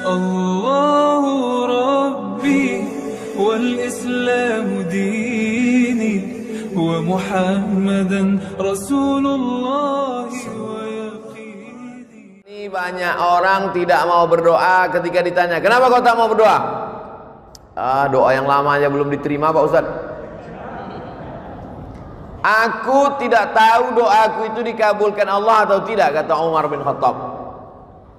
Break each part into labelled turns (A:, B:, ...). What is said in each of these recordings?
A: الله ربي والإسلام ديني ومحمدا رسول الله ويقيني.
B: Ini banyak orang tidak mau berdoa ketika ditanya, kenapa kau tak mau berdoa? Doa yang lama aja belum diterima Pak Ustaz. Aku tidak tahu doaku itu dikabulkan Allah atau tidak, kata Umar bin Khattab.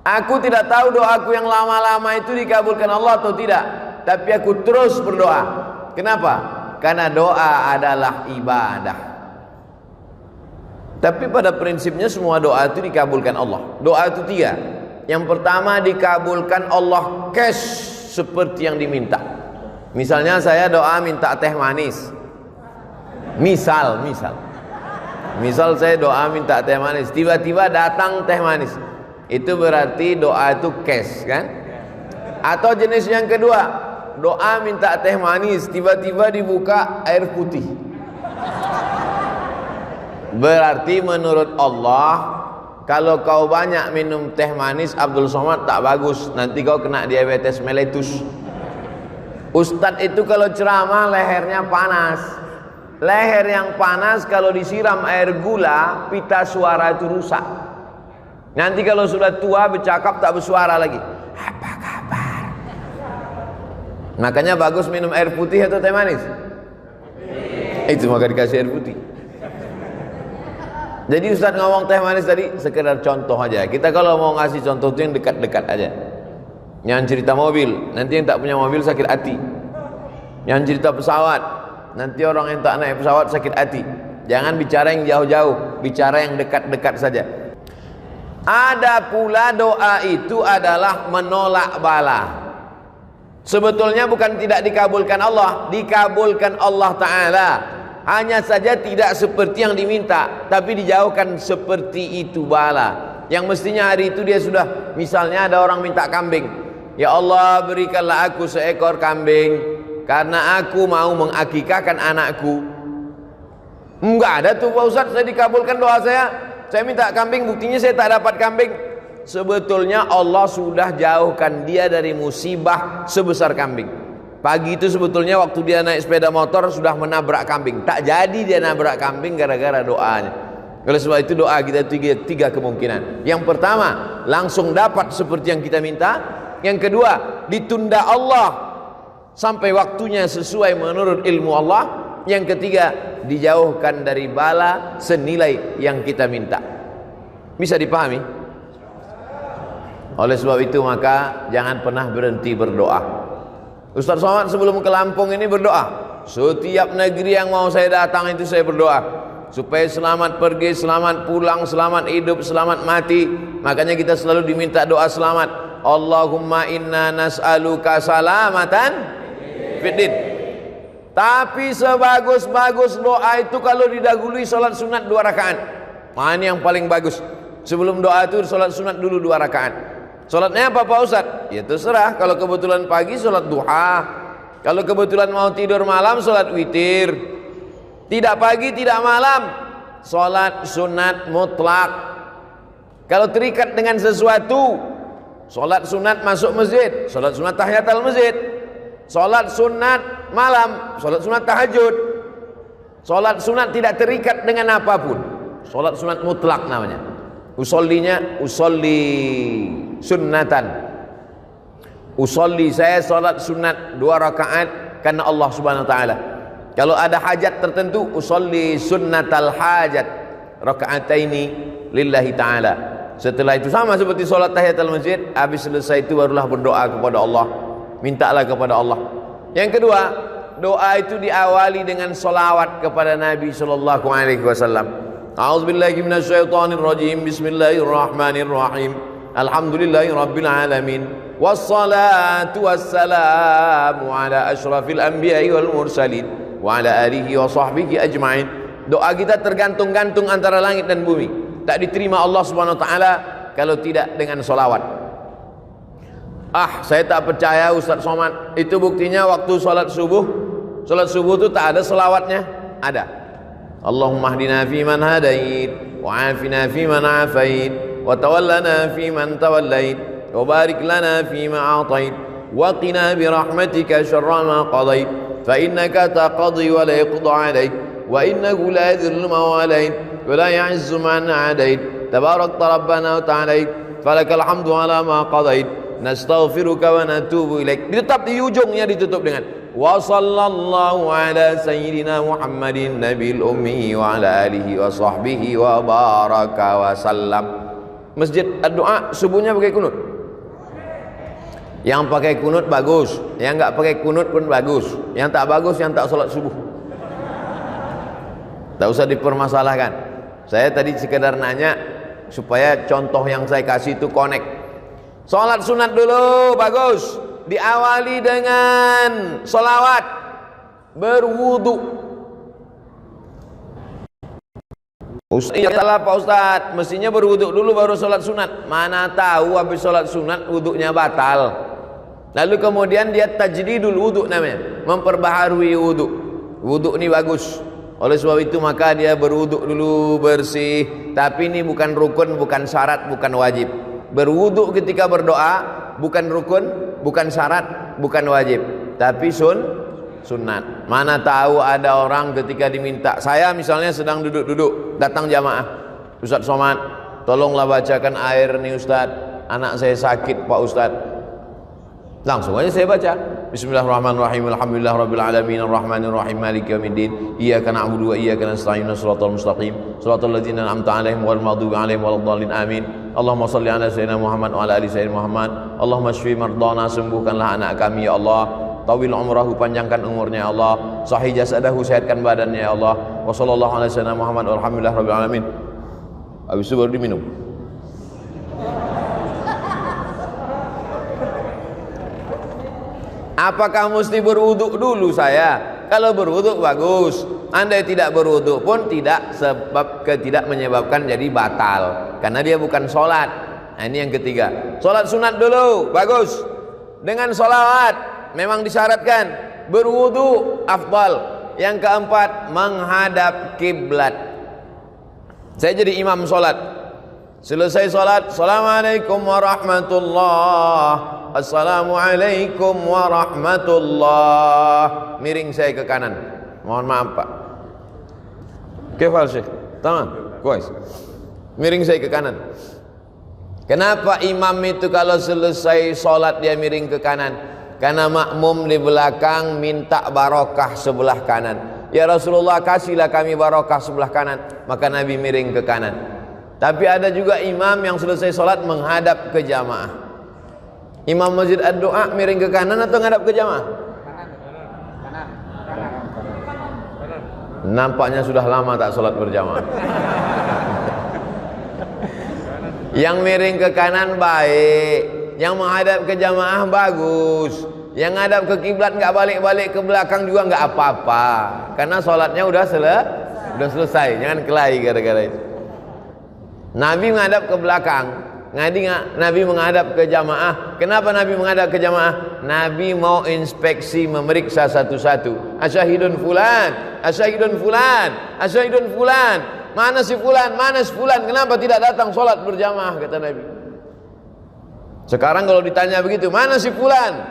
B: Aku tidak tahu doaku yang lama-lama itu dikabulkan Allah atau tidak, tapi aku terus berdoa. Kenapa? Karena doa adalah ibadah. Tapi pada prinsipnya semua doa itu dikabulkan Allah. Doa itu tiga. Yang pertama, dikabulkan Allah cash seperti yang diminta. Misalnya saya doa minta teh manis. Misal saya doa minta teh manis, tiba-tiba datang teh manis, itu berarti doa itu cash kan? Atau jenis yang kedua, doa minta teh manis, tiba-tiba dibuka air putih, berarti menurut Allah kalau kau banyak minum teh manis Abdul Somad tak bagus, nanti kau kena diabetes mellitus. Ustadz itu kalau ceramah lehernya panas. Leher yang panas kalau disiram air gula, pita suara itu rusak. Nanti kalau sudah tua bercakap tak bersuara lagi. Apa kabar? Makanya bagus minum air putih atau teh manis? Itu maka dikasih air putih. Jadi Ustaz ngomong teh manis tadi sekedar contoh aja. Kita kalau mau ngasih contoh itu yang dekat-dekat aja. Yang cerita mobil, nanti yang tak punya mobil sakit hati. Yang cerita pesawat, nanti orang yang tak naik pesawat sakit hati. Jangan bicara yang jauh-jauh, bicara yang dekat-dekat saja. Ada pula doa itu adalah menolak bala. Sebetulnya bukan tidak dikabulkan Allah, dikabulkan Allah Ta'ala. Hanya saja tidak seperti yang diminta, tapi dijauhkan seperti itu bala. Yang mestinya hari itu dia sudah, misalnya ada orang minta kambing. Ya Allah, berikanlah aku seekor kambing karena aku mau mengakikahkan anakku. Enggak ada tuh Pak Ustaz, saya dikabulkan doa saya minta kambing, buktinya saya tak dapat kambing. Sebetulnya Allah sudah jauhkan dia dari musibah sebesar kambing. Pagi itu sebetulnya waktu dia naik sepeda motor sudah menabrak kambing. Tak jadi dia nabrak kambing gara-gara doanya. Oleh sebab itu doa kita tiga kemungkinan. Yang pertama, langsung dapat seperti yang kita minta. Yang kedua, ditunda Allah sampai waktunya sesuai menurut ilmu Allah. Yang ketiga, dijauhkan dari bala senilai yang kita minta. Bisa dipahami? Oleh sebab itu maka jangan pernah berhenti berdoa. Ustaz Somad sebelum ke Lampung ini berdoa, setiap negeri yang mau saya datang itu saya berdoa supaya selamat pergi, selamat pulang, selamat hidup, selamat mati. Makanya kita selalu diminta doa selamat. Allahumma inna nas'aluka salamatan fiddin. Tapi sebagus-bagus doa itu kalau didahului sholat sunat 2 rakaat. Ini yang paling bagus. Sebelum doa itu sholat sunat dulu 2 rakaat. Sholatnya apa Pak Ustaz? Ya terserah. Kalau kebetulan pagi sholat duha, kalau kebetulan mau tidur malam sholat witir. Tidak pagi tidak malam sholat sunat mutlak. Kalau terikat dengan sesuatu, sholat sunat masuk masjid, sholat sunat tahiyatul masjid, sholat sunat malam, sholat sunat tahajud. Sholat sunat tidak terikat dengan apapun, sholat sunat mutlak namanya. Usollinya usolli sunnatan. Usolli, saya sholat sunat 2 rakaat karena Allah Subhanahu wa taala. Kalau ada hajat tertentu, usolli sunnatal hajat rakaataini lillahi taala. Setelah itu sama seperti sholat tahiyatul masjid, habis selesai itu barulah berdoa kepada Allah, mintalah kepada Allah. Yang kedua, doa itu diawali dengan sholawat kepada Nabi sallallahu alaihi wasallam. A'udzubillahi minasyaitonir rajim. Bismillahirrahmanirrahim. Alhamdulillahi rabbil alamin. Wassalatu wassalamu ala asyrafil anbiya'i wal mursalin wa ala alihi wa sahbihi ajma'in. Doa kita tergantung-gantung antara langit dan bumi. Tak diterima Allah Subhanahu wa taala kalau tidak dengan sholawat. Saya tak percaya Ustaz Somad. Itu buktinya waktu sholat subuh. Sholat subuh itu tak ada sholawatnya. Ada. Allahumma hdina fi man hadait wa afina fi man afait wa tawallana fi man tawallait wa barik lana fima a'tait wa qina bi rahmatika syarra ma qadait fa innaka taqdi wa la yuqda 'alaik wa innahu la yadhillu man walait wa la ya'izzu man 'adait tabarakta rabbana wa ta'alait falakal hamdu 'ala ma qadait nastaghfiruka wa natubu ilaik. Tetap di ujungnya ditutup dengan wa sallallahu ala sayyidina Muhammadin nabil ummi wa ala alihi wa sahbihi wa baraka wa sallam. Masjid doa subuhnya pakai kunut. Yang pakai kunut bagus, yang enggak pakai kunut pun bagus. Yang tak bagus yang tak salat subuh. Tak usah dipermasalahkan. Saya tadi sekedar nanya supaya contoh yang saya kasih itu connect. Salat sunat dulu bagus, diawali dengan solawat, berwudu. Ustaz, salah Pak Ustaz, mestinya berwudu dulu baru salat sunat. Mana tahu habis salat sunat wudunya batal. Lalu kemudian dia tajdidul wudu namanya, memperbaharui wudu. Wudu ini bagus. Oleh sebab itu maka dia berwudu dulu bersih. Tapi ini bukan rukun, bukan syarat, bukan wajib. Berwudu ketika berdoa bukan rukun, bukan syarat, bukan wajib, tapi sunat. Mana tahu ada orang ketika diminta, saya misalnya sedang duduk-duduk, datang jamaah, Ustaz Somad, tolonglah bacakan air nih Ustaz, anak saya sakit Pak Ustaz. Langsung aja saya baca. Bismillahirrahmanirrahim. Alhamdulillahirabbil alamin arrahmanir rahim maliki yaumiddin. Iyyaka na'budu wa iyyaka nasta'in. Shiratal mustaqim. Shiratal ladzina an'amta 'alaihim ghairil maghdubi 'alaihim waladdallin. Amin. Allahumma shalli ala sayyidina Muhammad wa ala ali sayyidina Muhammad. Allahumma shfi mardana, sembuhkanlah anak kami ya Allah. Tawil umrahu, panjangkan umurnya ya Allah. Sahih jasadahu, sehatkan badannya ya Allah. Wa sallallahu ala sayyidina Muhammad walhamdulillahirabbil alamin. Habis itu baru diminum. Apakah mesti berwudu dulu saya? Kalau berwudu bagus. Andai tidak berwudu pun tidak, sebab tidak menyebabkan jadi batal. Karena dia bukan sholat. Nah ini yang ketiga. Sholat sunat dulu, bagus. Dengan sholawat, memang disyaratkan. Berwudu, afdal. Yang keempat, menghadap kiblat. Saya jadi imam sholat. Selesai sholat, Assalamualaikum warahmatullahi. Assalamualaikum warahmatullah. Miring saya ke kanan. Mohon maaf Pak. Kefal Syekh. Tamam. Kuis. Miring saya ke kanan. Kenapa imam itu kalau selesai sholat dia miring ke kanan? Karena makmum di belakang minta barokah sebelah kanan. Ya Rasulullah, kasihlah kami barokah sebelah kanan. Maka Nabi miring ke kanan. Tapi ada juga imam yang selesai sholat menghadap ke jamaah. Imam masjid ad-doa miring ke kanan atau ngadap ke jamaah? Kanan. Nampaknya sudah lama tak sholat berjamaah. Yang miring ke kanan baik, yang menghadap ke jamaah bagus. Yang ngadap ke kiblat nggak balik-balik ke belakang juga nggak apa-apa, karena sholatnya udah selesai. Jangan kelahi gara-gara itu. Nabi menghadap ke belakang. Nabi menghadap ke jamaah. Kenapa Nabi menghadap ke jamaah? Nabi mau inspeksi, memeriksa satu-satu. Asyahidun fulan, asyahidun fulan, asyahidun fulan. Mana si fulan, mana si fulan? Kenapa tidak datang sholat berjamaah? Kata Nabi. Sekarang kalau ditanya begitu, mana si fulan?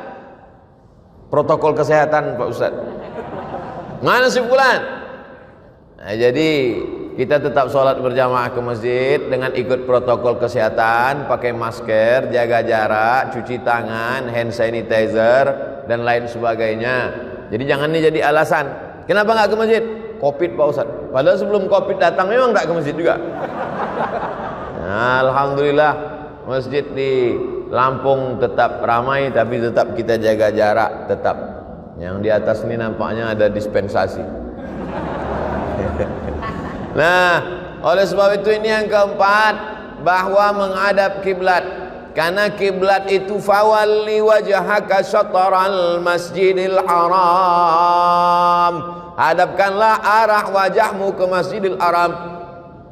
B: Protokol kesehatan Pak Ustaz. Mana si fulan? Nah, jadi kita tetap sholat berjamaah ke masjid dengan ikut protokol kesehatan, pakai masker, jaga jarak, cuci tangan, hand sanitizer, dan lain sebagainya. Jadi jangan ini jadi alasan. Kenapa nggak ke masjid? Covid Pak Ustaz. Padahal sebelum Covid datang memang nggak ke masjid juga. Nah, alhamdulillah masjid di Lampung tetap ramai, tapi tetap kita jaga jarak tetap. Yang di atas ini nampaknya ada dispensasi. Nah, oleh sebab itu ini yang keempat, bahwa menghadap kiblat. Karena kiblat itu fawalli wajhaka syatral masjidil haram. Hadapkanlah arah wajahmu ke Masjidil Haram.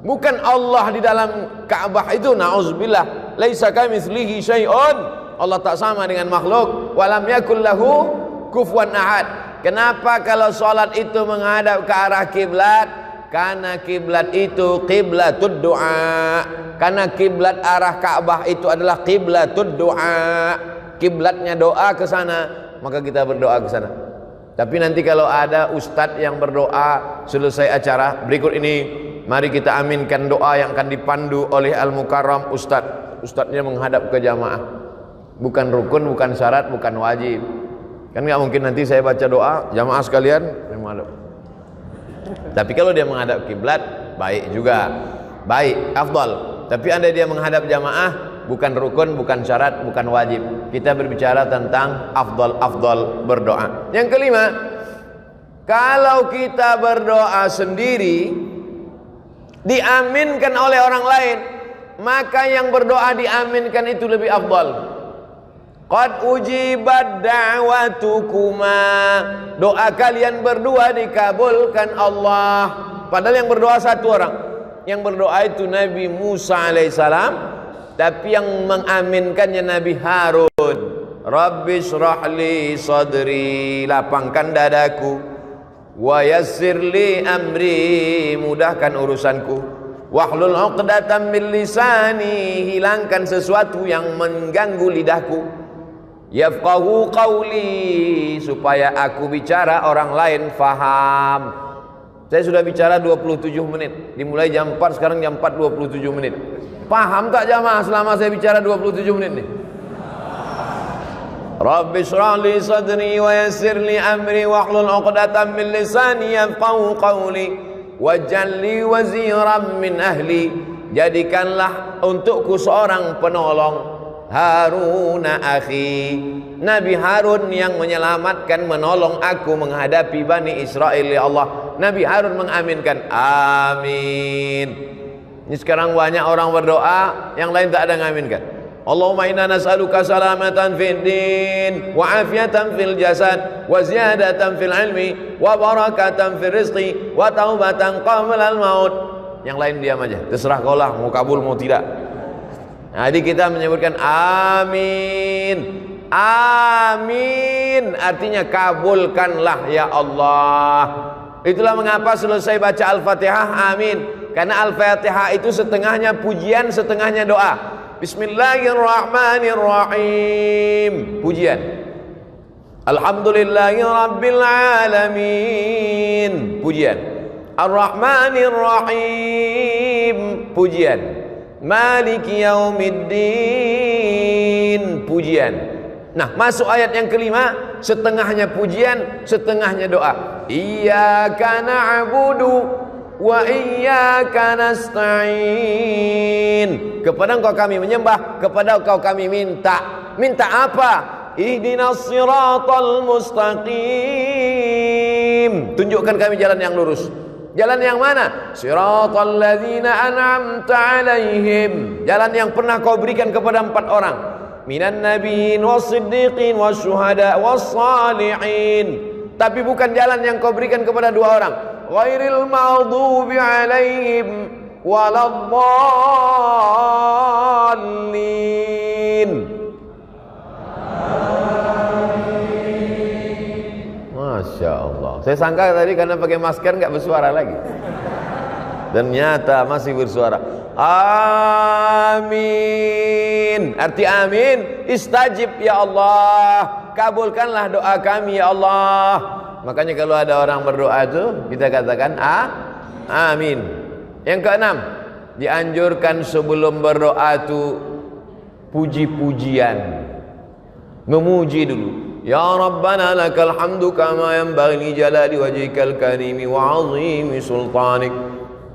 B: Bukan Allah di dalam Ka'bah itu, na'udzubillah. Laisa kamitslihi syai'un. Allah tak sama dengan makhluk. Walam yakul lahu kufuwan ahad. Kenapa kalau salat itu menghadap ke arah kiblat? Karena kiblat itu qiblatud du'a. Karena kiblat arah Ka'bah itu adalah qiblatud du'a. Kiblatnya doa ke sana, maka kita berdoa ke sana. Tapi nanti kalau ada ustadz yang berdoa selesai acara berikut ini, mari kita aminkan doa yang akan dipandu oleh Al-Mukarram Ustadz. Ustadznya menghadap ke jamaah. Bukan rukun, bukan syarat, bukan wajib. Kan nggak mungkin nanti saya baca doa, jamaah sekalian menghadap. Tapi kalau dia menghadap kiblat, baik juga, baik, afdal. Tapi andai dia menghadap jamaah, bukan rukun, bukan syarat, bukan wajib. Kita berbicara tentang afdal berdoa. Yang kelima, kalau kita berdoa sendiri diaminkan oleh orang lain, maka yang berdoa diaminkan itu lebih afdal. Qad ujibat da'watukuma, doa kalian berdua dikabulkan Allah. Padahal yang berdoa satu orang. Yang berdoa itu Nabi Musa alaihissalam, tapi yang mengaminkannya Nabi Harun. Rabbi shrah li sadri, lapangkan dadaku. Wa yassir li amri, mudahkan urusanku. Wahlul 'uqdatam min lisani, hilangkan sesuatu yang mengganggu lidahku. Yafqahu qawli, supaya aku bicara orang lain faham. Saya sudah bicara 27 menit. Dimulai jam 4, sekarang jam 4 27 menit. Paham tak jamaah selama saya bicara 27 menit nih? Rabbi shrah li sadri wa yassir li amri wahlul 'uqdatam min lisani yafqahu qawli waj'al li waziran min ahli, jadikanlah untukku seorang penolong, Haruna akhi, Nabi Harun yang menyelamatkan, menolong aku menghadapi Bani Israel. Ya Allah, Nabi Harun mengaminkan, amin. Ini sekarang banyak orang berdoa, yang lain tak ada mengaminkan. Allahumma inna nas'aluka salamatan fid din wa afiatan fil jasad wa ziyadatan fil ilmi wa barakatan fil rizqi wa taubatan qabla al maut. Yang lain diam aja, terserah kau lah mau kabul mau tidak. Jadi kita menyebutkan amin. Amin artinya kabulkanlah ya Allah. Itulah mengapa selesai baca Al-Fatihah amin. Karena Al-Fatihah itu setengahnya pujian, setengahnya doa. Bismillahirrahmanirrahim, pujian. Alhamdulillahirabbil alamin, pujian. Ar-Rahmanirrahim, pujian. Maliki yaumiddin, pujian. Nah, masuk ayat yang kelima, setengahnya pujian, setengahnya doa. Iyyaka na'budu wa iyyaka nasta'in. Kepada Engkau kami menyembah, kepada Engkau kami minta. Minta apa? Ihdinas siratal mustaqim. Tunjukkan kami jalan yang lurus. Jalan yang mana? Siratal ladzina an'amta 'alaihim. Jalan yang pernah kau berikan kepada 4 orang. Minan nabiyyin was-siddiqin wasyuhada was-salihin. Tapi bukan jalan yang kau berikan kepada 2 orang. Ghairil maghdubi 'alaihim waladdallin. Masya Allah. Saya sangka tadi karena pakai masker nggak bersuara lagi. Ternyata masih bersuara. Amin. Arti amin, istajib ya Allah. Kabulkanlah doa kami ya Allah. Makanya kalau ada orang berdoa itu kita katakan amin. Yang keenam, dianjurkan sebelum berdoa itu puji-pujian. Memuji dulu. Ya Rabbana lakal hamdu kama yanbaghi li jalali wajhikal karimi wa 'azimi sultanik.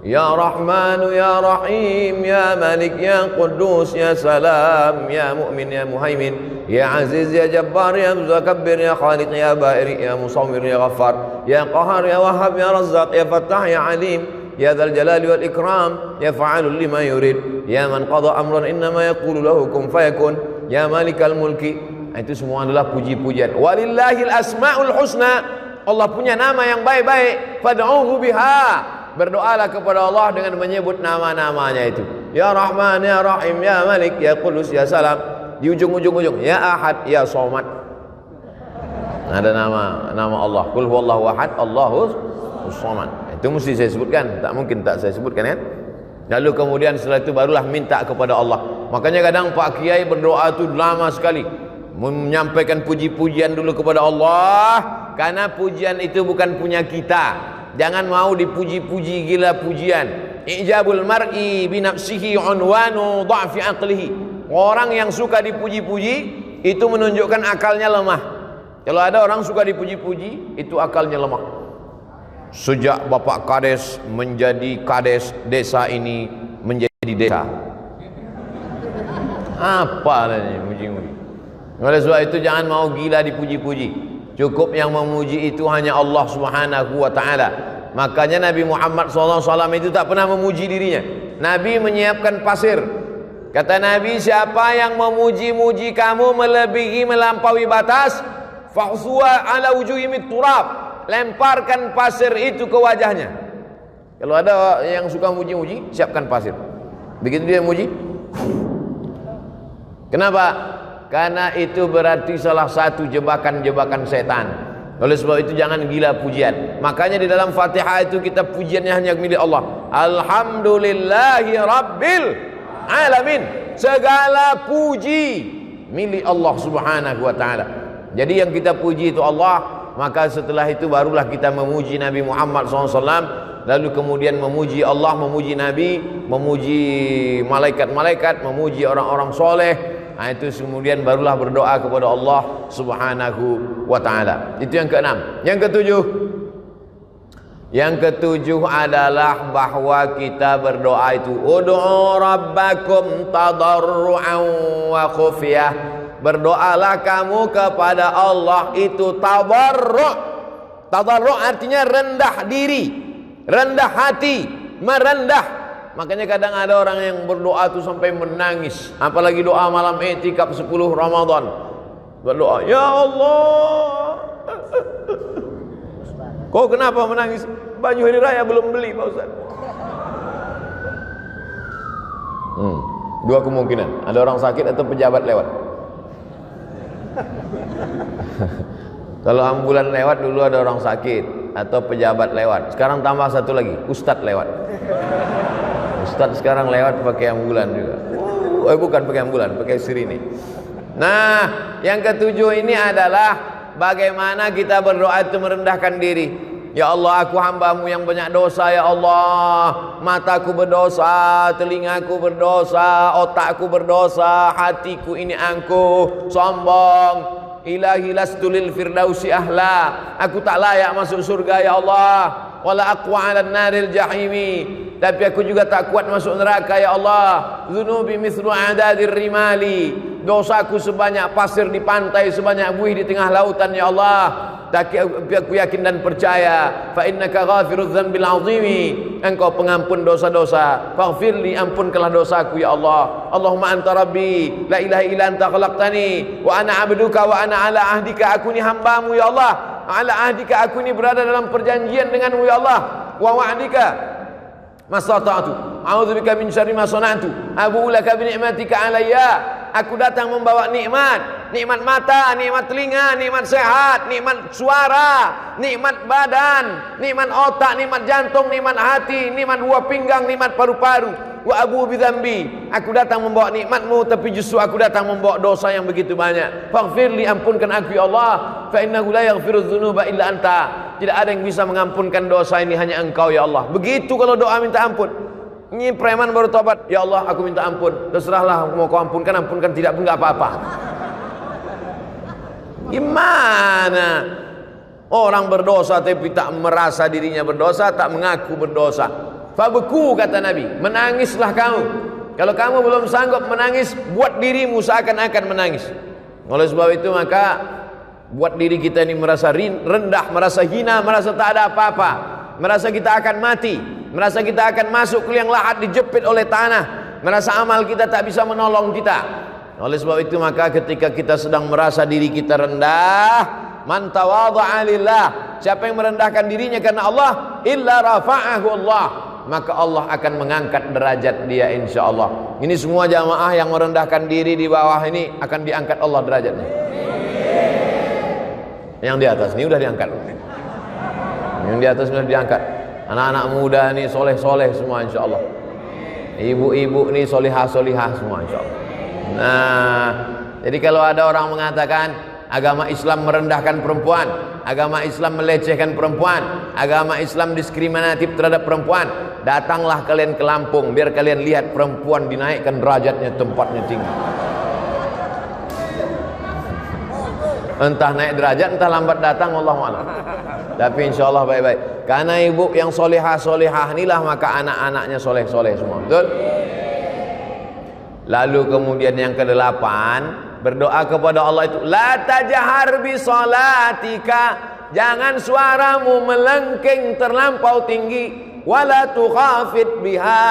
B: Ya Rahmanu ya Rahim ya Malik ya Quddus ya Salam ya Mu'min ya Muhaimin ya Aziz ya Jabbar ya Mutakabbir ya Khaliq ya Ba'iri ya Musawwir ya Ghaffar ya Qahar ya Wahhab ya Razzaq ya Fattah ya Alim ya Dzal Jalali wal Ikram ya Fa'alul lima yurid ya man qada amran innama yaqulu lahu kun fayakun ya Malikal Mulki. Itu semua adalah puji-pujian. Walillahil asmaul husna, Allah punya nama yang baik-baik. Fad'uhu biha, berdoalah kepada Allah dengan menyebut nama-namanya itu. Ya Rahman, ya Rahim, ya Malik, ya Qudus, ya Salam. Di ujung-ujung ya Ahad, ya Somad. Ada nama Allah. Qul huwallahu ahad, Allahus samad. Itu mesti saya sebutkan, tak mungkin tak saya sebutkan kan. Lalu kemudian setelah itu barulah minta kepada Allah. Makanya kadang Pak Kiai berdoa tu lama sekali, menyampaikan puji-pujian dulu kepada Allah, karena pujian itu bukan punya kita. Jangan mau dipuji-puji gila pujian. Ijabul mar'i bi nafsihi unwanu dha'fi aqlihi. Orang yang suka dipuji-puji itu menunjukkan akalnya lemah. Kalau ada orang suka dipuji-puji, itu akalnya lemah. Sejak Bapak Kades menjadi Kades, desa ini menjadi desa. Apa ini muji-muji? Oleh sebab itu jangan mau gila dipuji-puji. Cukup yang memuji itu hanya Allah Subhanahu wa taala. Makanya Nabi Muhammad SAW itu tak pernah memuji dirinya. Nabi menyiapkan pasir. Kata Nabi, siapa yang memuji-muji kamu melebihi melampaui batas, fa'suwa ala wujuhim turab. Lemparkan pasir itu ke wajahnya. Kalau ada yang suka muji-muji, siapkan pasir. Begitu dia muji. Kenapa? Karena itu berarti salah satu jebakan-jebakan setan. Oleh sebab itu jangan gila pujian. Makanya di dalam Fatihah itu kita pujiannya hanya milik Allah. Alhamdulillahi Rabbil Alamin. Segala puji milik Allah Subhanahu wa taala. Jadi yang kita puji itu Allah. Maka setelah itu barulah kita memuji Nabi Muhammad SAW, lalu kemudian memuji Allah, memuji Nabi, memuji malaikat-malaikat, memuji orang-orang soleh. Nah, itu kemudian barulah berdoa kepada Allah Subhanahu wa taala. Itu yang keenam. Yang ketujuh adalah bahwa kita berdoa itu ud'u rabbakum tadarru'an wa khufyah. Berdoalah kamu kepada Allah itu tadarru'. Tadarru' artinya rendah diri, rendah hati, merendah. Makanya kadang ada orang yang berdoa itu sampai menangis. Apalagi doa malam i'tikaf 10 Ramadan. Berdoa, ya Allah. Kau kenapa menangis? Baju hari raya belum beli Pak Ustaz. Dua kemungkinan. Ada orang sakit atau pejabat lewat. Kalau ambulan lewat dulu ada orang sakit atau pejabat lewat. Sekarang tambah satu lagi, ustadz lewat. Ustadz sekarang lewat pakai ambulan juga. Bukan pakai ambulan, pakai sirine. Nah, yang ketujuh ini adalah bagaimana kita berdoa itu merendahkan diri. Ya Allah, aku hambamu yang banyak dosa. Ya Allah, mataku berdosa, telingaku berdosa, otakku berdosa, hatiku ini angkuh, sombong. Ilahi lastu lil firdausi ahla. Aku tak layak masuk surga ya Allah. Wala aqwa 'alan naril jahimi. Tapi aku juga tak kuat masuk neraka ya Allah. Dzunubi mithlu adadir rimali. Dosaku sebanyak pasir di pantai, sebanyak buih di tengah lautan ya Allah. Tapi aku yakin dan percaya, fa innaka ghafirudz dzambil 'azimi. Engkau pengampun dosa-dosa. Faghfirli, ampunkanlah dosaku ya Allah. Allahumma anta rabbi, la ilaha illa anta khalaqtani wa ana 'abduka wa ana ala ahdika. Aku ni hambamu ya Allah. Ala ahdika, aku ni berada dalam perjanjian denganmu ya Allah. Wa wa'dika mastata'tu. A'udzubika min syarri ma sana'tu. Abu'u laka bi ni'matika alayya. Aku datang membawa nikmat, nikmat mata, nikmat telinga, nikmat sehat, nikmat suara, nikmat badan, nikmat otak, nikmat jantung, nikmat hati, nikmat buah pinggang, nikmat paru-paru. Wa abu bidzambi. Aku datang membawa nikmatmu, tapi justru aku datang membawa dosa yang begitu banyak. Faghfirli, ampunkan aku ya Allah. Fa innahu la yaghfirudz dzunuba illa anta. Tidak ada yang bisa mengampunkan dosa ini, hanya Engkau ya Allah. Begitu kalau doa minta ampun. Ini preman baru tobat, ya Allah aku minta ampun. Terserahlah mau kau ampunkan, ampunkan, tidak pun enggak apa-apa. Gimana? Orang berdosa tapi tak merasa dirinya berdosa, tak mengaku berdosa. Fabku, kata Nabi, menangislah kamu. Kalau kamu belum sanggup menangis, buat dirimu seakan-akan menangis. Oleh sebab itu maka buat diri kita ini merasa rendah, merasa hina, merasa tak ada apa-apa, merasa kita akan mati, merasa kita akan masuk ke liang lahat dijepit oleh tanah, merasa amal kita tak bisa menolong kita. Oleh sebab itu maka ketika kita sedang merasa diri kita rendah, man tawadha'a lillah, siapa yang merendahkan dirinya karena Allah, illa rafa'ahu Allah, maka Allah akan mengangkat derajat dia insyaallah. Ini semua jamaah yang merendahkan diri di bawah ini akan diangkat Allah derajatnya. Yang di atas ini udah diangkat. Yang di atas sudah diangkat. Anak-anak muda nih soleh-soleh semua insya-Allah. Ibu-ibu nih solihah-solihah semua insya-Allah. Nah, jadi kalau ada orang mengatakan agama Islam merendahkan perempuan, agama Islam melecehkan perempuan, agama Islam diskriminatif terhadap perempuan, datanglah kalian ke Lampung biar kalian lihat perempuan dinaikkan derajatnya, tempatnya tinggi. Entah naik derajat, entah lambat datang, Wallahu a'lam. Tapi insya Allah baik-baik. Karena ibu yang solehah-solehah inilah maka anak-anaknya soleh-soleh semua. Betul? Lalu kemudian yang ke-8, berdoa kepada Allah itu, la tajhar bi salatika, jangan suaramu melengking terlampau tinggi, wala tukhafit biha,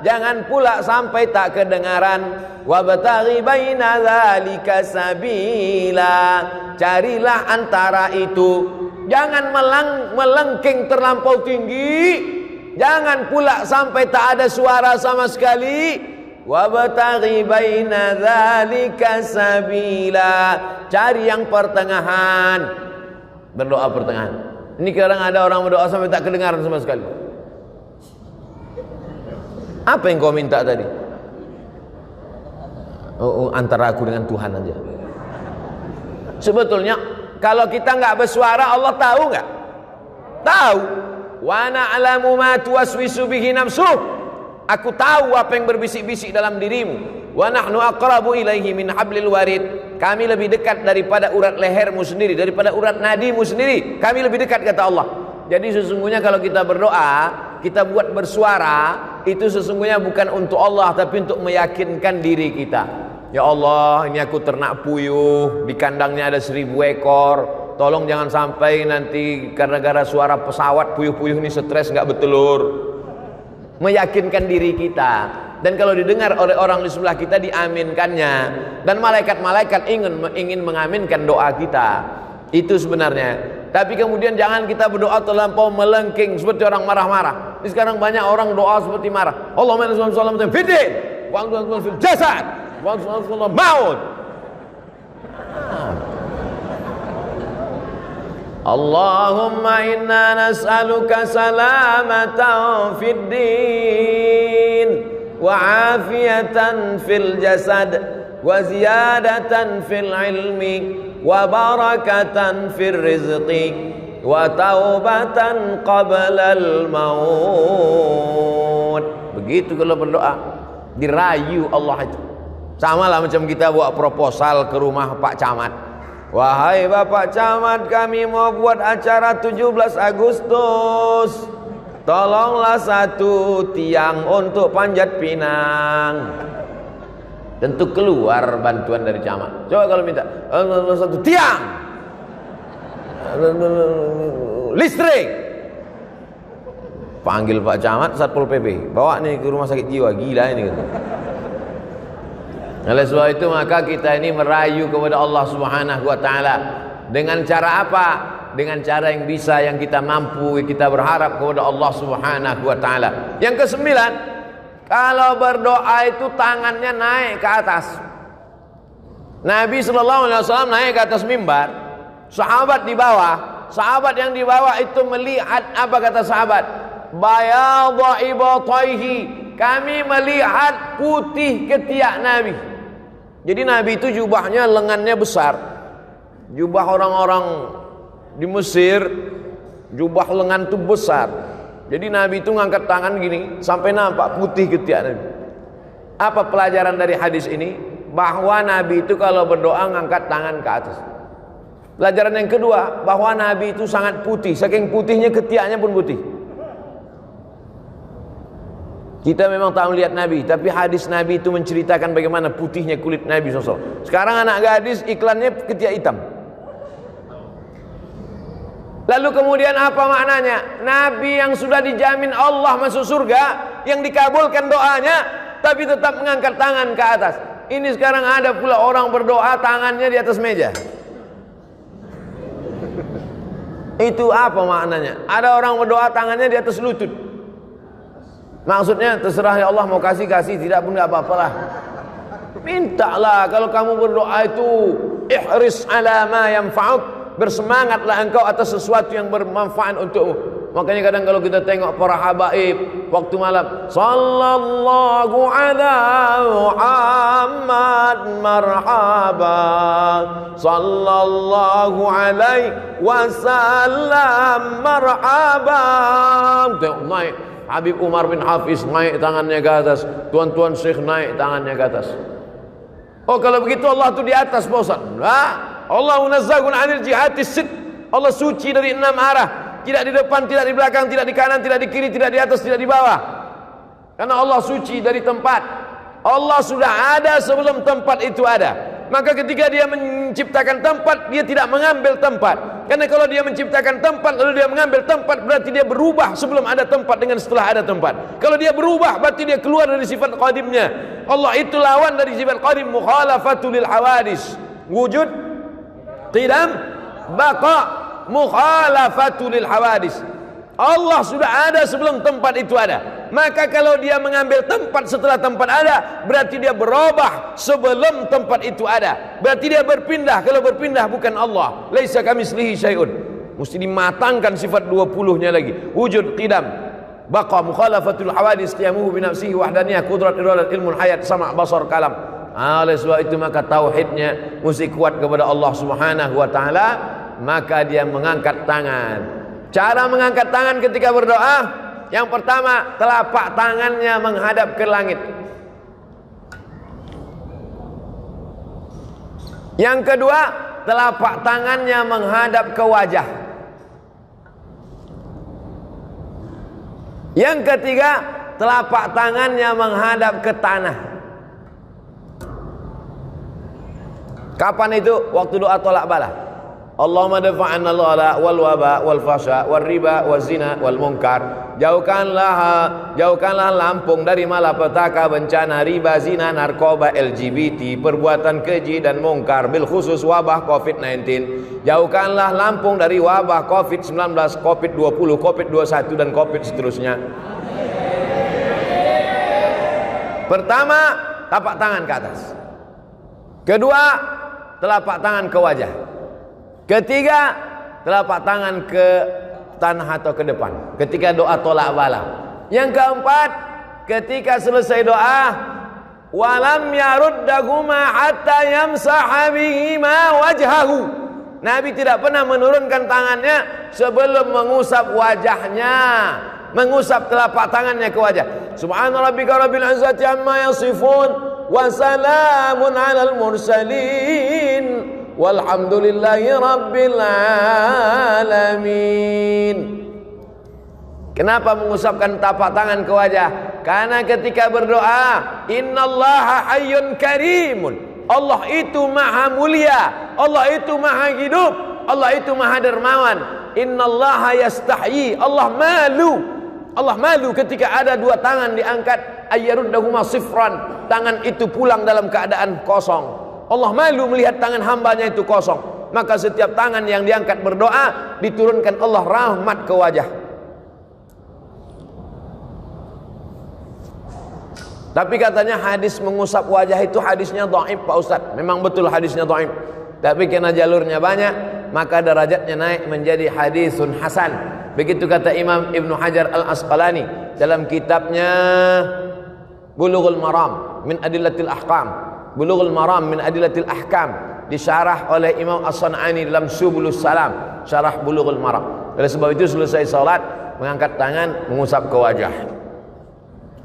B: jangan pula sampai tak kedengaran, wabtaghi baina dzalika sabila, carilah antara itu, jangan melengking terlampau tinggi, jangan pula sampai tak ada suara sama sekali. Wabtaghi baina dzalika sabila, cari yang pertengahan. Berdoa pertengahan. Ini kadang ada orang berdoa sampai tak kedengaran sama sekali. Apa yang kau minta tadi? Antara aku dengan Tuhan aja. Sebetulnya kalau kita nggak bersuara, Allah tahu nggak? Tahu. Wa na'lamu ma tuwaswisu bihi nafsuh. Aku tahu apa yang berbisik-bisik dalam dirimu. Wa nahnu aqrabu ilaihi min hablil warid. Kami lebih dekat daripada urat lehermu sendiri, daripada urat nadimu sendiri. Kami lebih dekat, kata Allah. Jadi sesungguhnya kalau kita berdoa, kita buat bersuara, itu sesungguhnya bukan untuk Allah, tapi untuk meyakinkan diri kita. Ya Allah, ini aku ternak puyuh, di kandangnya ada 1000 ekor. Tolong jangan sampai nanti gara-gara suara pesawat puyuh-puyuh ini stres nggak bertelur. Meyakinkan diri kita, dan kalau didengar oleh orang di sebelah kita diaminkannya, dan malaikat-malaikat ingin mengaminkan doa kita. Itu sebenarnya. Tapi kemudian jangan kita berdoa terlampau melengking seperti orang marah-marah. Ini sekarang banyak orang doa seperti marah. Allahumma inna sallallahu fiddin wa anta fil jasad wa anta maut. Allahumma inna nas'aluka salamatan fid din wa afiyatan fil jasad wa ziyadatan fil ilmi wa barakatan fil rizqi wa taubatan qabla al maut. Begitu kalau berdoa, dirayu Allah itu. Sama lah macam kita buat proposal ke rumah Pak Camat. Wahai Bapak Camat, kami mau buat acara 17 Agustus. Tolonglah 1 tiang untuk Panjat Pinang. Tentu keluar bantuan dari camat. Coba kalau minta 1 tiang listrik, panggil Pak Camat, Satpol PP, bawa nih ke rumah sakit jiwa, gila ini gitu. Oleh sebab itu maka kita ini merayu kepada Allah Subhanahu wa taala. Dengan cara apa? Dengan cara yang bisa, yang kita mampu, kita berharap kepada Allah Subhanahu wa taala. Yang ke-9, kalau berdoa itu tangannya naik ke atas. Nabi sallallahu alaihi wasallam naik ke atas mimbar, sahabat di bawah. Sahabat yang di bawah itu melihat, apa kata sahabat? Bayadha ibataihi, kami melihat putih ketiak Nabi. Jadi Nabi itu jubahnya lengannya besar. Jubah orang-orang di Mesir, jubah lengan itu besar. Jadi Nabi itu ngangkat tangan gini sampai nampak putih ketiak Nabi. Apa pelajaran dari hadis ini? Bahwa Nabi itu kalau berdoa ngangkat tangan ke atas. Pelajaran yang kedua, bahwa Nabi itu sangat putih. Saking putihnya ketiaknya pun putih. Kita memang tak melihat Nabi, tapi hadis Nabi itu menceritakan bagaimana putihnya kulit Nabi SAW. Sekarang anak gadis iklannya ketiak hitam. Lalu kemudian apa maknanya? Nabi yang sudah dijamin Allah masuk surga, yang dikabulkan doanya, tapi tetap mengangkat tangan ke atas. Ini sekarang ada pula orang berdoa tangannya di atas meja. Itu apa maknanya? Ada orang berdoa tangannya di atas lutut. Maksudnya terserah ya Allah, mau kasih, tidak pun gak apa-apalah. Mintalah, kalau kamu berdoa itu ihris ala ma yanfa'uk, bersemangatlah engkau atas sesuatu yang bermanfaat untukmu. Makanya kadang kalau kita tengok para habaib waktu malam, sallallahu ala Muhammad marhaba, sallallahu alaihi wasallam marhaba. Tengok naik Habib Umar bin Hafiz, naik tangannya ke atas. Tuan-tuan Syekh naik tangannya ke atas. Oh, kalau begitu Allah tu di atas, Pak Ustaz. Nah, Allah munazzahun 'anil jihatis sit. Allah suci dari 6 arah. Tidak di depan, tidak di belakang, tidak di kanan, tidak di kiri, tidak di atas, tidak di bawah. Karena Allah suci dari tempat. Allah sudah ada sebelum tempat itu ada. Maka ketika dia menciptakan tempat, dia tidak mengambil tempat. Karena kalau dia menciptakan tempat lalu dia mengambil tempat, berarti dia berubah sebelum ada tempat dengan setelah ada tempat. Kalau dia berubah, berarti dia keluar dari sifat qadimnya. Allah itu lawan dari sifat qadim, mukhalafatul lil hawadis. Wujud, qidam, baqa, mukhalafatul lil hawadis. Allah sudah ada sebelum tempat itu ada. Maka kalau dia mengambil tempat setelah tempat ada, berarti dia berubah sebelum tempat itu ada. Berarti dia berpindah. Kalau berpindah bukan Allah. Laisa kamitslihi syai'un. Mesti dimatangkan sifat 20-nya lagi. Wujud, qidam, baqa, mukhalafatul hawadis, qiyamuhu bi nafsihi, wahdaniyah, qudrat, iradat, ilmun, hayat, sama', basar, kalam. Oleh sebab itu maka tauhidnya mesti kuat kepada Allah Subhanahu wa taala. Maka dia mengangkat tangan. Cara mengangkat tangan ketika berdoa, yang pertama, telapak tangannya menghadap ke langit. Yang kedua, telapak tangannya menghadap ke wajah. Yang ketiga, telapak tangannya menghadap ke tanah. Kapan itu? Waktu doa tolak bala. Allahumma dafa'anna al-ghala wal waba wal fasha wal riba wal zina wal munkar. Jauhkanlah Lampung dari malapetaka, bencana, riba, zina, narkoba, LGBT, perbuatan keji dan mungkar, bil khusus wabah COVID-19. Jauhkanlah Lampung dari wabah COVID-19, COVID-20, COVID-21 dan COVID seterusnya. Pertama, tapak tangan ke atas. Kedua, telapak tangan ke wajah. Ketiga, telapak tangan ke tanah atau ke depan ketika doa tolak bala. Yang keempat, ketika selesai doa, walam yaruddahuma hatta yamsaha bihima wajhahu. Nabi tidak pernah menurunkan tangannya sebelum mengusap wajahnya, mengusap telapak tangannya ke wajah. Subhana rabbika rabbil izzati amma yasifun wa salamun alal mursalin walhamdulillahi rabbil alamin. Kenapa mengusapkan tapak tangan ke wajah? Karena ketika berdoa, innallaha hayyun karimun. Allah itu maha mulia, Allah itu maha hidup, Allah itu maha dermawan. Innallaha yastahyi, Allah malu ketika ada dua tangan diangkat, ayyaruddahuma sifran, tangan itu pulang dalam keadaan kosong. Allah malu melihat tangan hambanya itu kosong. Maka setiap tangan yang diangkat berdoa, diturunkan Allah rahmat ke wajah. Tapi katanya hadis mengusap wajah itu hadisnya dhaif, Pak Ustaz. Memang betul hadisnya dhaif. Tapi karena jalurnya banyak, maka derajatnya naik menjadi hadisun hasan. Begitu kata Imam Ibnu Hajar Al-Asqalani dalam kitabnya Bulughul Maram min Adillatil Ahkam. Bulughul Maram min Adillatil Ahkam, disyarah oleh Imam As-San'ani dalam Subulus Salam, syarah Bulughul Maram. Oleh sebab itu selesai salat, mengangkat tangan, mengusap ke wajah.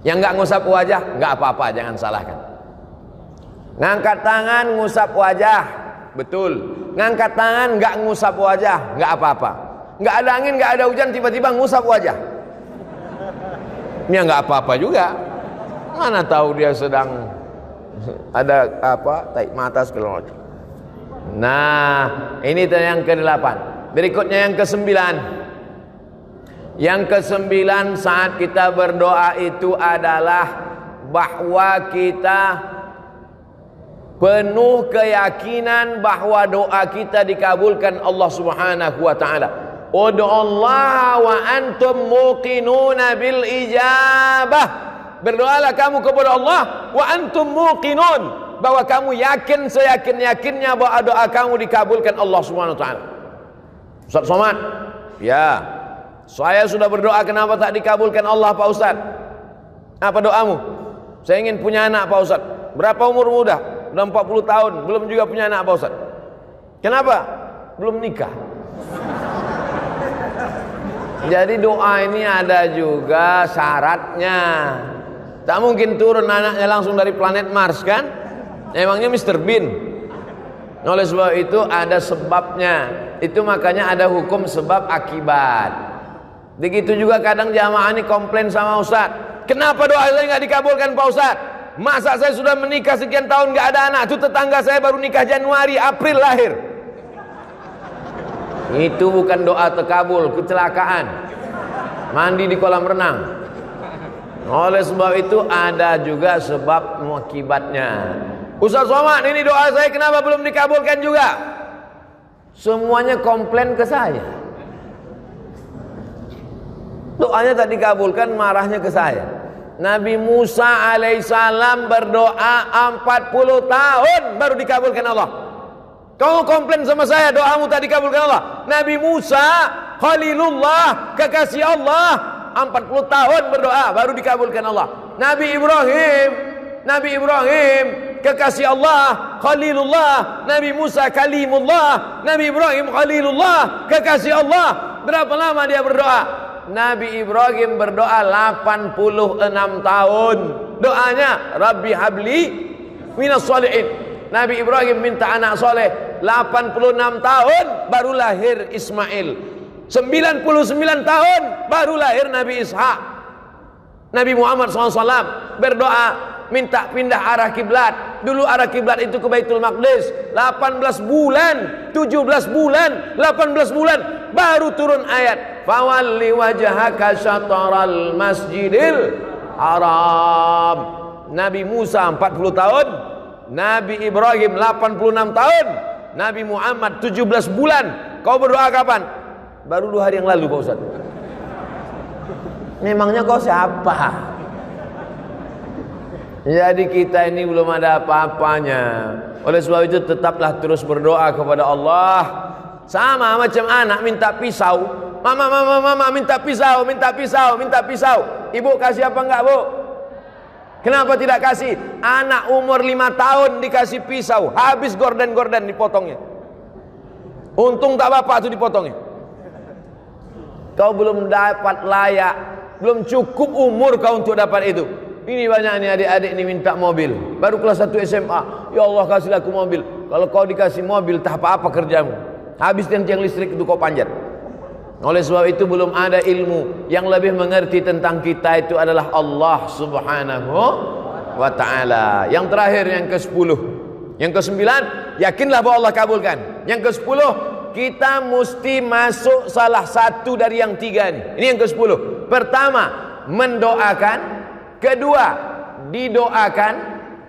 B: Yang enggak ngusap ke wajah, enggak apa-apa, jangan salahkan. Ngangkat tangan, ngusap wajah, betul. Ngangkat tangan, enggak ngusap wajah, enggak apa-apa. Enggak ada angin, enggak ada hujan, tiba-tiba ngusap wajah. Ya enggak apa-apa juga. Mana tahu dia sedang ada apa, tarik mata segala macam. Nah, ini yang ke-8. Berikutnya yang ke-9. Yang ke-9 saat kita berdoa itu adalah bahwa kita penuh keyakinan bahwa doa kita dikabulkan Allah Subhanahu wa taala. Ud'ullaha wa antum muqinuna bil ijabah. Berdoalah kamu kepada Allah wa antum muqinun, bahwa kamu yakin seyakin-yakinnya bahwa doa kamu dikabulkan Allah Subhanahu wa taala. Ustaz Somad, ya. Saya sudah berdoa, kenapa tak dikabulkan Allah Pak Ustaz? Apa doamu? Saya ingin punya anak Pak Ustaz. Berapa umur muda? Udah 40 tahun, belum juga punya anak Pak Ustaz. Kenapa? Belum nikah. Jadi doa ini ada juga syaratnya. Tak mungkin turun anaknya langsung dari planet Mars kan? Emangnya Mr. Bean. Oleh sebab itu ada sebabnya. Itu makanya ada hukum sebab akibat. Begitu juga kadang jamaah ini komplain sama Ustaz. Kenapa doa saya nggak dikabulkan Pak Ustaz? Masa saya sudah menikah sekian tahun nggak ada anak? Itu tetangga saya baru nikah Januari, April lahir. Itu bukan doa terkabul, kecelakaan. Mandi di kolam renang. Oleh sebab itu ada juga sebab akibatnya. Ustaz Somad, ini doa saya kenapa belum dikabulkan juga? Semuanya komplain ke saya. Doanya tak dikabulkan, marahnya ke saya. Nabi Musa alaihissalam berdoa 40 tahun baru dikabulkan Allah. Kamu komplain sama saya, doamu tak dikabulkan Allah. Nabi Musa Khalilullah, kekasih Allah, 40 tahun berdoa baru dikabulkan Allah. Nabi Ibrahim kekasih Allah, Khalilullah. Nabi Musa Kalimullah. Nabi Ibrahim Khalilullah, kekasih Allah. Berapa lama dia berdoa? Nabi Ibrahim berdoa 86 tahun. Doanya Rabbi habli minas sholihin. Nabi Ibrahim minta anak soleh 86 tahun baru lahir Ismail. 99 tahun baru lahir Nabi Ishak. Nabi Muhammad SAW berdoa minta pindah arah kiblat. Dulu arah kiblat itu ke Baitul Maqdis. 18 bulan, 17 bulan, 18 bulan baru turun ayat fawalli wajhaka syatral masjidil haram. Nabi Musa 40 tahun, Nabi Ibrahim 86 tahun, Nabi Muhammad 17 bulan. Kau berdoa kapan? Baru 2 hari yang lalu Pak Ustaz. Memangnya kau siapa? Jadi kita ini belum ada apa-apanya. Oleh sebab itu tetaplah terus berdoa kepada Allah. Sama macam anak minta pisau. Mama minta pisau, minta pisau, minta pisau. Ibu kasih apa enggak, Bu? Kenapa tidak kasih? Anak umur 5 tahun dikasih pisau, habis gorden-gorden dipotongnya. Untung tak bapak itu dipotongnya. Kau belum dapat layak, belum cukup umur kau untuk dapat itu. Ini banyak nih adik-adik ini minta mobil, baru kelas 1 SMA. Ya Allah kasihlah aku mobil. Kalau kau dikasih mobil tak apa-apa kerjamu. Habis tiang listrik itu kau panjat. Oleh sebab itu belum ada ilmu. Yang lebih mengerti tentang kita itu adalah Allah Subhanahu wa ta'ala. Yang terakhir, yang ke-10. Yang ke-9, yakinlah bahwa Allah kabulkan. Yang ke-10, kita mesti masuk salah satu dari yang 3 ini. Ini yang ke-10. Pertama, mendoakan. Kedua, didoakan.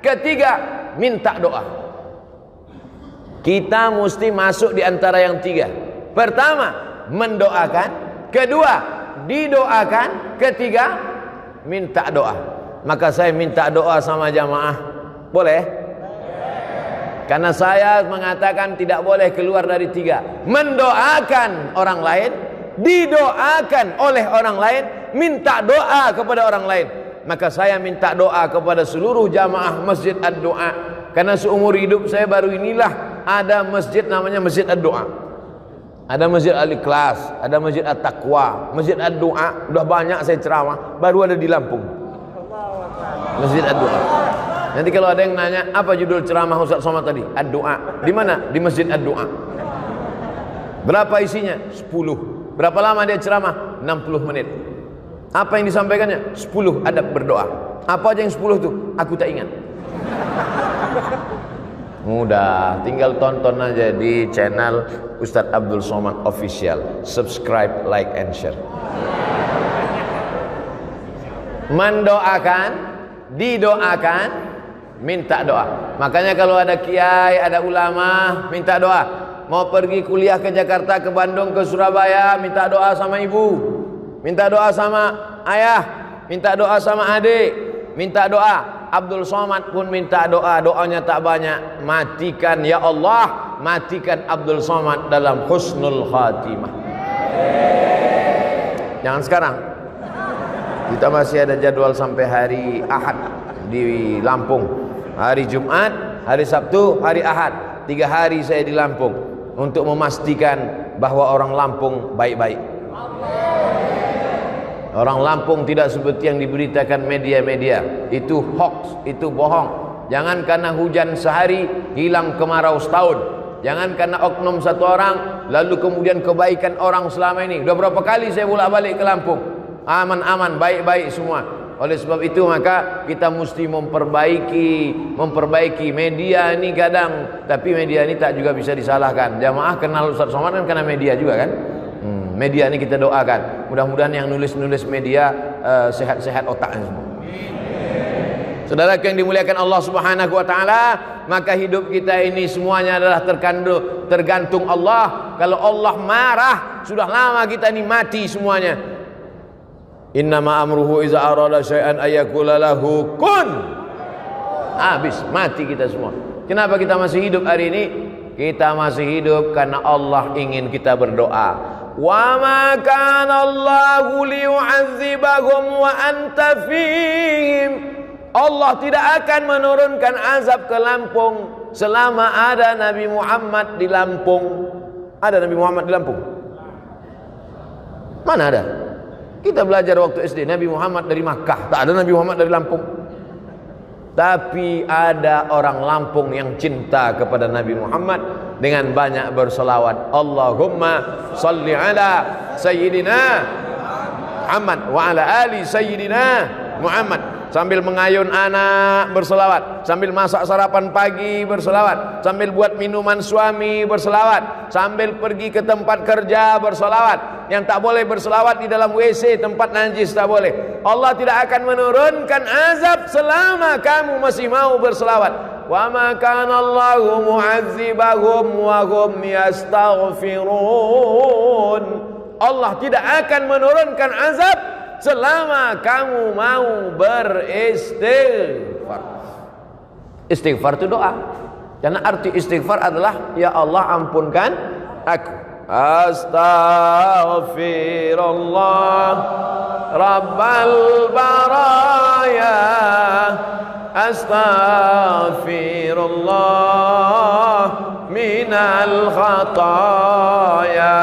B: Ketiga, minta doa. Kita mesti masuk di antara yang 3. Pertama, mendoakan. Kedua, didoakan. Ketiga, minta doa. Maka saya minta doa sama jamaah. Boleh? Karena saya mengatakan tidak boleh keluar dari 3. Mendoakan orang lain, didoakan oleh orang lain, minta doa kepada orang lain. Maka saya minta doa kepada seluruh jamaah Masjid Ad-Doa. Karena seumur hidup saya baru inilah ada masjid namanya Masjid Ad-Doa. Ada Masjid Al-Ikhlas, ada Masjid At-Taqwa, Masjid Ad-Doa. Udah banyak saya ceramah, baru ada di Lampung. Masjid Ad-Doa. Nanti kalau ada yang nanya, apa judul ceramah Ustaz Somad tadi? Ad-Doa. Di mana? Di Masjid Ad-Doa. Berapa isinya? 10. Berapa lama dia ceramah? 60 menit. Apa yang disampaikannya? 10 adab berdoa. Apa aja yang 10 itu? Aku tak ingat. Mudah, tinggal tonton aja di channel Ustadz Abdul Somad Official. Subscribe, like, and share. Mendoakan, didoakan, minta doa. Makanya kalau ada kiai, ada ulama, minta doa. Mau pergi kuliah ke Jakarta, ke Bandung, ke Surabaya, minta doa sama ibu, minta doa sama ayah, minta doa sama adik, minta doa. Abdul Somad pun minta doa, doanya tak banyak. Matikan ya Allah, matikan Abdul Somad dalam husnul khatimah. Jangan sekarang. Kita masih ada jadwal sampai hari Ahad di Lampung. Hari Jumat, hari Sabtu, hari Ahad. 3 hari saya di Lampung untuk memastikan bahwa orang Lampung baik-baik. Orang Lampung tidak seperti yang diberitakan media-media. Itu hoax, itu bohong. Jangan karena hujan sehari hilang kemarau setahun. Jangan karena oknum satu orang lalu kemudian kebaikan orang selama ini. Sudah berapa kali saya bolak-balik ke Lampung, aman-aman, baik-baik semua. Oleh sebab itu maka kita mesti memperbaiki media ini kadang, tapi media ini tak juga bisa disalahkan. Jamaah kenal Ustaz Somad kan karena media juga kan. Media ini kita doakan, mudah-mudahan yang nulis-nulis media sehat-sehat otaknya semua. Saudara yang dimuliakan Allah Subhanahu wa taala, maka hidup kita ini semuanya adalah tergantung Allah. Kalau Allah marah, sudah lama kita ini mati semuanya. Innama amruhu iza arada syai'an ayyakula lahu kun. Habis, mati kita semua. Kenapa kita masih hidup hari ini? Kita masih hidup karena Allah ingin kita berdoa. Wa ma kana Allahu liyu'adzibahum wa anta fihim. Allah tidak akan menurunkan azab ke Lampung selama ada Nabi Muhammad di Lampung. Ada Nabi Muhammad di Lampung? Mana ada? Kita belajar waktu SD Nabi Muhammad dari Makkah. Tak ada Nabi Muhammad dari Lampung. Tapi ada orang Lampung yang cinta kepada Nabi Muhammad dengan banyak berselawat. Allahumma salli ala Sayyidina Muhammad wa ala ali Sayyidina Muhammad. Sambil mengayun anak berselawat, sambil masak sarapan pagi berselawat, sambil buat minuman suami berselawat, sambil pergi ke tempat kerja berselawat. Yang tak boleh berselawat di dalam WC, tempat najis tak boleh. Allah tidak akan menurunkan azab selama kamu masih mau berselawat. Wa ma kana Allahu mu'adzibahum wa hum yastaghfirun. Allah tidak akan menurunkan azab selama kamu mau beristighfar. Istighfar itu doa. Karena arti istighfar adalah ya Allah ampunkan aku. Astaghfirullah Rabbal baraya. Astaghfirullah minal khataya.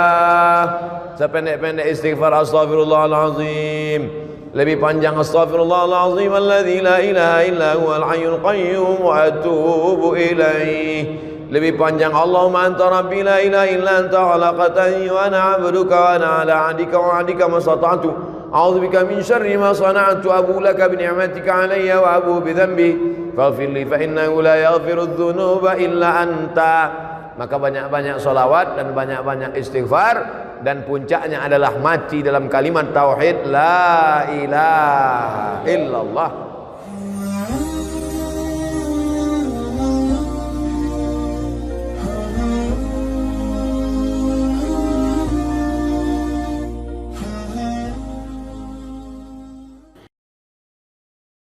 B: Sependek-pendek istighfar astaghfirullahalazim. Lebih panjang astaghfirullahalazim alladzi la ilaha illa huwal hayyul qayyum wa atubu ilaih. Lebih panjang Allahumma anta rabbi la ilaha illa anta khalaqtani wa ana 'abduka wa ana 'ala 'ahdika wa 'adika mastata'tu. A'udzubika min syarri ma sana'tu abu laka bi ni'matika 'alayya wa abu bi dhanbi faghfir li fa innahu la yaghfiru dzunuba illa anta. Maka banyak-banyak salawat dan banyak-banyak istighfar, dan puncaknya adalah mati dalam kalimat tauhid la ilaha illallah